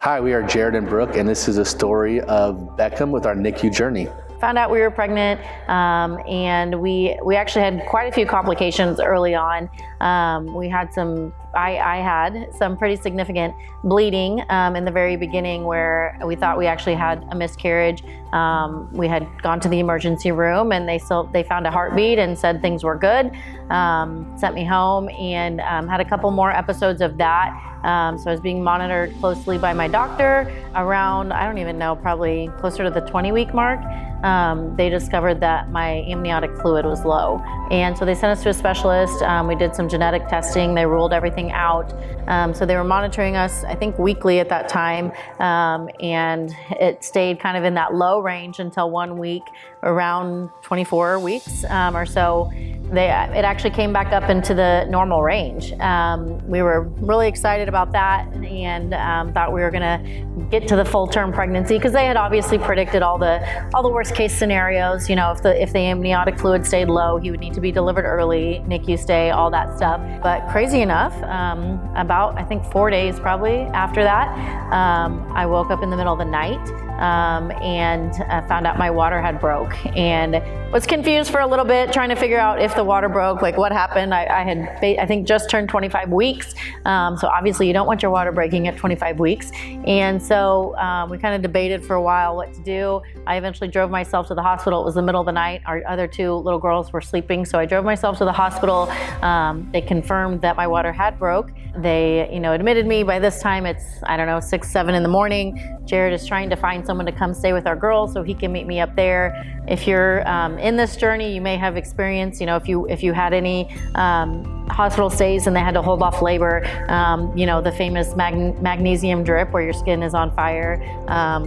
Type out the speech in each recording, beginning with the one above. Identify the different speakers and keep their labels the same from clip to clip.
Speaker 1: Hi, we are Jared and Brooke, and this is a story of Beckham with our NICU journey.
Speaker 2: Found out we were pregnant, and we actually had quite a few complications early on. I had some pretty significant bleeding in the very beginning, where we thought we actually had a miscarriage. We had gone to the emergency room, and they found a heartbeat and said things were good. Sent me home, and had a couple more episodes of that. So I was being monitored closely by my doctor around, I don't even know, probably closer to the 20-week mark. They discovered that my amniotic fluid was low. And so they sent us to a specialist. We did some genetic testing. They ruled everything out. So they were monitoring us, I think, weekly at that time. And it stayed kind of in that low range until 1 week, around 24 weeks or so. It actually came back up into the normal range. We were really excited about that, and thought we were gonna get to the full-term pregnancy, because they had obviously predicted all the worst-case scenarios. You know, if the amniotic fluid stayed low, he would need to be delivered early, NICU stay, all that stuff. But crazy enough, about I think 4 days probably after that, I woke up in the middle of the night and found out my water had broke, and was confused for a little bit, trying to figure out if the water broke, like what happened. I had, I think, just turned 25 weeks. So obviously you don't want your water breaking at 25 weeks. And so we kind of debated for a while what to do. I eventually drove myself to the hospital. It was the middle of the night. Our other two little girls were sleeping. So I drove myself to the hospital. They confirmed that my water had broke. They, admitted me. By this time it's, I don't know, 6, 7 in the morning. Jared is trying to find someone to come stay with our girls so he can meet me up there. If you're in this journey, you may have experience, if you had any hospital stays and they had to hold off labor, the famous magnesium drip where your skin is on fire.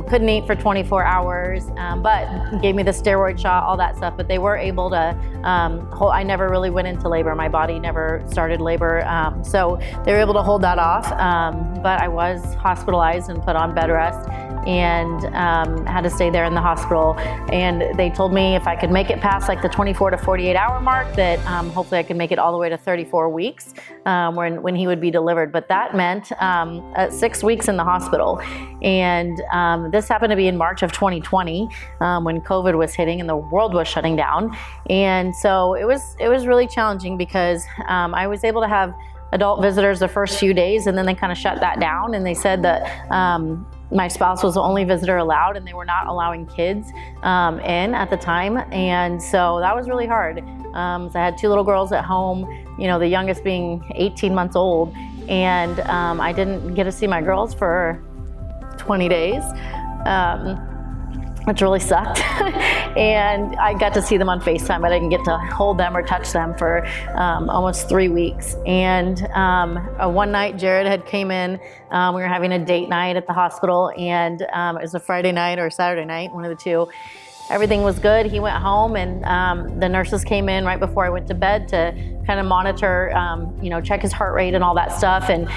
Speaker 2: Couldn't eat for 24 hours, but gave me the steroid shot, all that stuff. But they were able to I never really went into labor. My body never started labor. So they were able to hold that off. But I was hospitalized and put on bed rest, and had to stay there in the hospital. And they told me if I could make it past like the 24 to 48 hour mark, that hopefully I could make it all the way to 34 weeks when he would be delivered. But that meant 6 weeks in the hospital. And this happened to be in March of 2020 when COVID was hitting and the world was shutting down. And so it was really challenging, because I was able to have adult visitors the first few days, and then they kind of shut that down, and they said that my spouse was the only visitor allowed, and they were not allowing kids in at the time. And so that was really hard. So I had 2 little girls at home, the youngest being 18 months old, and I didn't get to see my girls for 20 days. Which really sucked. And I got to see them on FaceTime, but I didn't get to hold them or touch them for almost 3 weeks. And one night Jared had came in, we were having a date night at the hospital, and it was a Friday night or Saturday night, one of the two. Everything was good. He went home, and the nurses came in right before I went to bed to kind of monitor, check his heart rate and all that stuff. And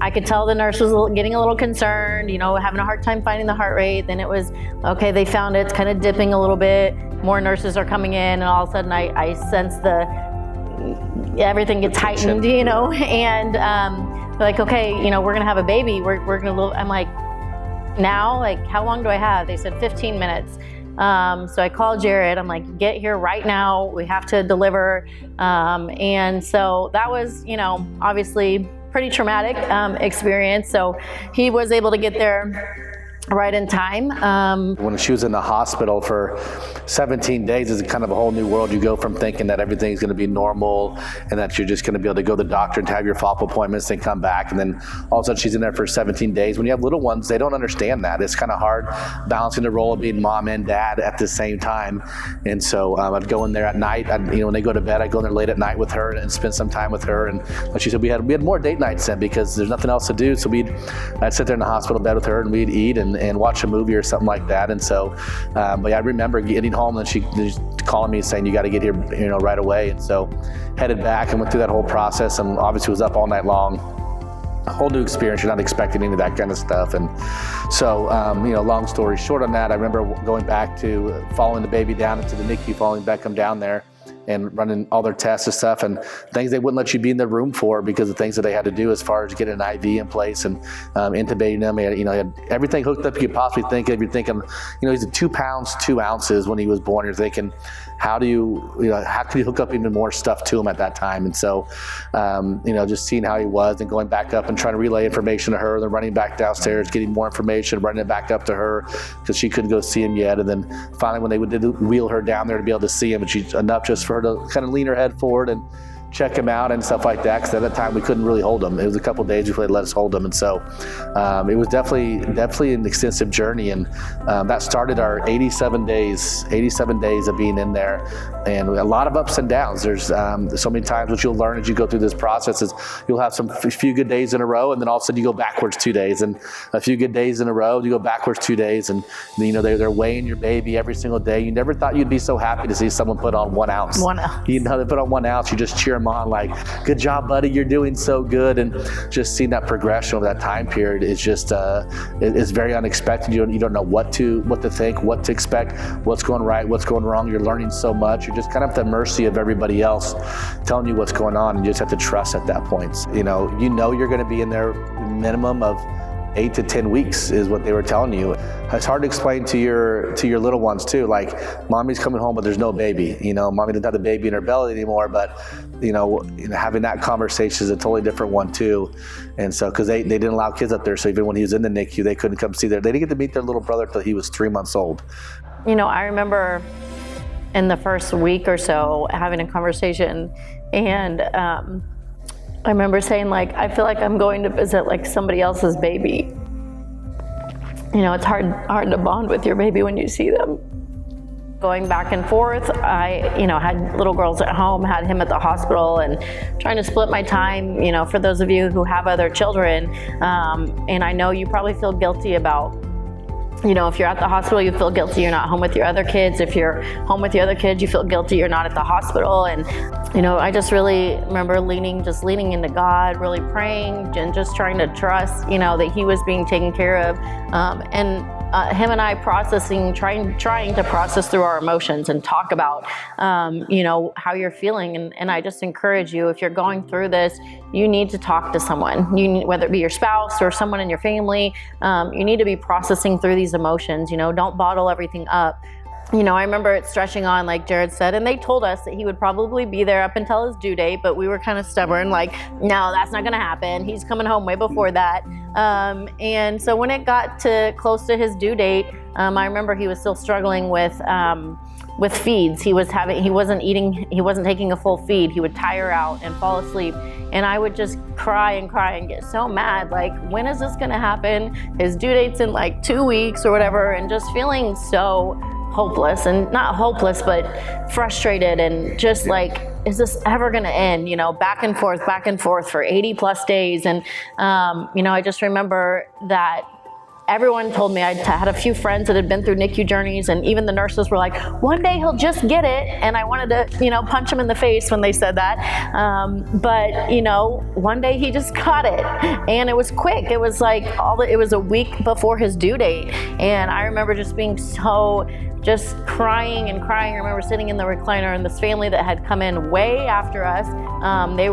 Speaker 2: I could tell the nurse was getting a little concerned, having a hard time finding the heart rate. Then it was, okay, they found it. It's kind of dipping a little bit. More nurses are coming in, and all of a sudden I sense everything gets heightened, and they're like, okay, we're going to have a baby. We're going to live. I'm like, now? Like, how long do I have? They said 15 minutes. So I called Jared. I'm like, get here right now. We have to deliver. And so that was, obviously pretty traumatic experience. So he was able to get there right in time.
Speaker 1: When she was in the hospital for 17 days, it's kind of a whole new world. You go from thinking that everything's going to be normal and that you're just going to be able to go to the doctor and have your follow-up appointments and come back. And then all of a sudden she's in there for 17 days. When you have little ones, they don't understand that. It's kind of hard balancing the role of being mom and dad at the same time. And so I'd go in there at night. When they go to bed, I'd go in there late at night with her and spend some time with her. And like she said, we had more date nights then, because there's nothing else to do. So I'd sit there in the hospital bed with her, and we'd eat and watch a movie or something like that. And so, but I remember getting home and she calling me saying, you got to get here, right away. And so headed back and went through that whole process, and obviously was up all night long. A whole new experience. You're not expecting any of that kind of stuff. And so, long story short on that, I remember going back to following the baby down into the NICU, following Beckham down there. and running all their tests and stuff, and things they wouldn't let you be in the room for because of things that they had to do as far as getting an IV in place and intubating them. And, he had everything hooked up you could possibly think of. You're thinking, he's at 2 pounds, 2 ounces when he was born. You're thinking, how can you hook up even more stuff to him at that time? And so, just seeing how he was and going back up and trying to relay information to her, then running back downstairs, getting more information, running it back up to her because she couldn't go see him yet. And then finally when they would wheel her down there to be able to see him, and she enough just for her to kind of lean her head forward and check him out and stuff like that, because at that time we couldn't really hold him. It was a couple of days before they let us hold him, and so it was definitely an extensive journey, and that started our 87 days of being in there, and a lot of ups and downs. There's so many times what you'll learn as you go through this process is you'll have some few good days in a row, and then all of a sudden you go backwards 2 days, and a few good days in a row, you go backwards 2 days, and they're weighing your baby every single day. You never thought you'd be so happy to see someone put on 1 ounce.
Speaker 2: 1 ounce.
Speaker 1: They put on 1 ounce, you just cheer them on like, good job, buddy, you're doing so good. And just seeing that progression over that time period is just it's very unexpected. You don't know what to think, what to expect, what's going right, what's going wrong. You're learning so much. You're just kind of at the mercy of everybody else telling you what's going on, and you just have to trust at that point. You're going to be in there minimum of 8 to 10 weeks is what they were telling you. It's hard to explain to your little ones too, like, mommy's coming home but there's no baby. Mommy doesn't have the baby in her belly anymore, but having that conversation is a totally different one too. And so, because they didn't allow kids up there, so even when he was in the NICU, they couldn't come see they didn't get to meet their little brother till he was 3 months old.
Speaker 2: I remember in the first week or so having a conversation, and I remember saying, like, I feel like I'm going to visit like somebody else's baby. It's hard to bond with your baby when you see them. Going back and forth, I had little girls at home, had him at the hospital, and trying to split my time, for those of you who have other children, and I know you probably feel guilty about, if you're at the hospital, you feel guilty you're not home with your other kids. If you're home with your other kids, you feel guilty you're not at the hospital. And, I just really remember leaning into God, really praying and just trying to trust, that he was being taken care of. And him and I trying to process through our emotions and talk about, how you're feeling. And I just encourage you, if you're going through this, you need to talk to someone. Whether it be your spouse or someone in your family, you need to be processing through these emotions. Don't bottle everything up. I remember it stretching on, like Jared said, and they told us that he would probably be there up until his due date, but we were kind of stubborn, like, no, that's not going to happen. He's coming home way before that. And so when it got close to his due date, I remember he was still struggling with feeds. He wasn't taking a full feed. He would tire out and fall asleep. And I would just cry and get so mad. Like, when is this going to happen? His due date's in like 2 weeks or whatever, and just feeling so hopeless, and not hopeless, but frustrated, and just like, is this ever going to end? Back and forth for 80 plus days. And, I just remember that everyone told me, I had a few friends that had been through NICU journeys, and even the nurses were like, one day he'll just get it. And I wanted to, punch him in the face when they said that. But one day he just got it, and it was quick. It was like it was a week before his due date. And I remember just being just crying. I remember sitting in the recliner, and this family that had come in way after us, they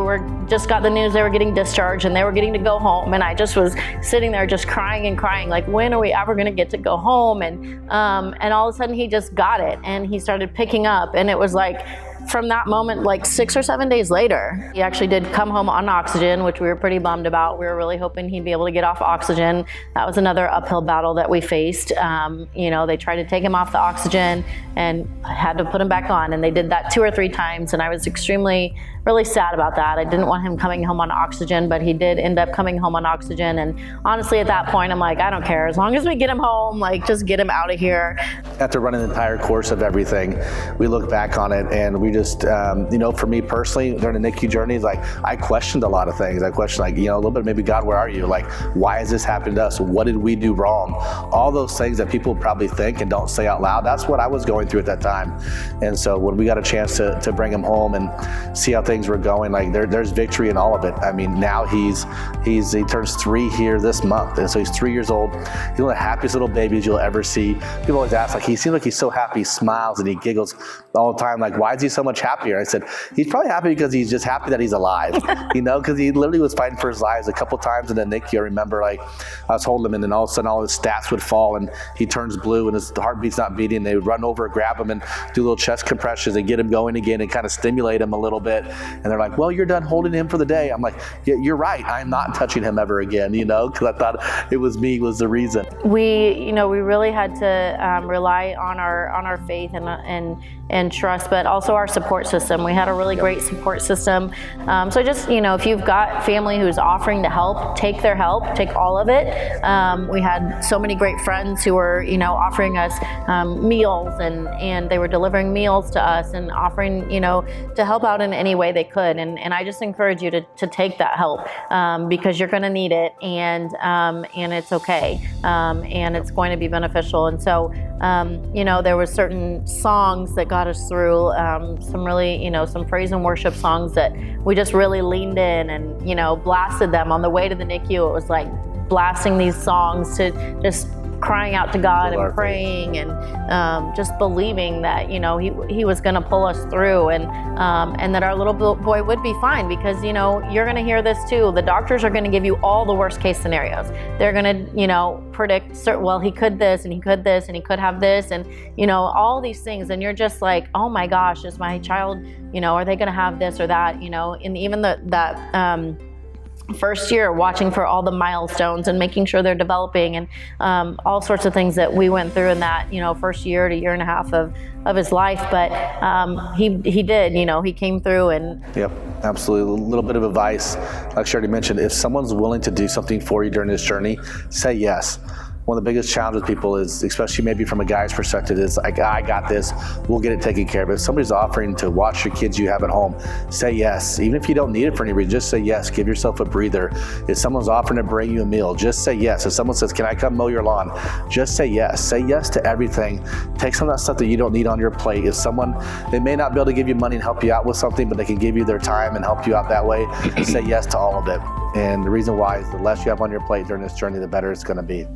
Speaker 2: just got the news they were getting discharged and they were getting to go home. And I just was sitting there just crying, like, when are we ever going to get to go home? And all of a sudden he just got it, and he started picking up, and it was like, from that moment, like 6 or 7 days later, he actually did come home on oxygen, which we were pretty bummed about. We were really hoping he'd be able to get off oxygen. That was another uphill battle that we faced. They tried to take him off the oxygen and had to put him back on, and they did that 2 or 3 times, and I was really sad about that. I didn't want him coming home on oxygen, but he did end up coming home on oxygen. And honestly, at that point, I'm like, I don't care. As long as we get him home, like, just get him out of here.
Speaker 1: After running the entire course of everything, we look back on it, and we just, for me personally, during the NICU journey, like, I questioned a lot of things. I questioned, like, a little bit, maybe, God, where are you? Like, why is this happening to us? What did we do wrong? All those things that people probably think and don't say out loud. That's what I was going through at that time. And so when we got a chance to bring him home and see how things were going, like, there's victory in all of it. I mean, now he turns 3 here this month, and so he's 3 years old. He's one of the happiest little babies you'll ever see. People always ask, like, he seems like he's so happy, he smiles and he giggles all the time. Like, why is he so much happier? I said, he's probably happy because he's just happy that he's alive, you know, because he literally was fighting for his life a couple times in the NICU. I remember, like, I was holding him, and then all of a sudden all his stats would fall, and he turns blue, and his heartbeat's not beating. They would run over, grab him, and do little chest compressions and get him going again and kind of stimulate him a little bit. And they're like, well, you're done holding him for the day. I'm like, yeah, you're right. I'm not touching him ever again, you know, because I thought it was me was the reason.
Speaker 2: We really had to rely on our faith and trust, but also our support system. We had a really great support system. So just, if you've got family who's offering to help, take their help, take all of it. We had so many great friends who were, offering us meals, and they were delivering meals to us and offering, to help out in any way they could. And I just encourage you to take that help because you're going to need it, and it's okay, and it's going to be beneficial. And so, there were certain songs that got us through, some really, some praise and worship songs that we just really leaned in and, blasted them on the way to the NICU. It was like blasting these songs to just crying out to God and praying and just believing that, he was going to pull us through, and that our little boy would be fine, because, you're going to hear this too. The doctors are going to give you all the worst case scenarios. They're going to, predict, well, he could this and he could this and he could have this and, all these things. And you're just like, oh my gosh, is my child, are they going to have this or that, and even that first year, watching for all the milestones and making sure they're developing, and all sorts of things that we went through in that, first year to year and a half of his life. But he did, he came through. And
Speaker 1: yep, absolutely. A little bit of advice, like Sherry mentioned, if someone's willing to do something for you during this journey, say yes. One of the biggest challenges with people is, especially maybe from a guy's perspective, is like, I got this, we'll get it taken care of. If somebody's offering to watch your kids you have at home, say yes. Even if you don't need it for any reason, just say yes. Give yourself a breather. If someone's offering to bring you a meal, just say yes. If someone says, can I come mow your lawn? Just say yes. Say yes to everything. Take some of that stuff that you don't need on your plate. If someone, they may not be able to give you money and help you out with something, but they can give you their time and help you out that way, say yes to all of it. And the reason why is the less you have on your plate during this journey, the better it's going to be.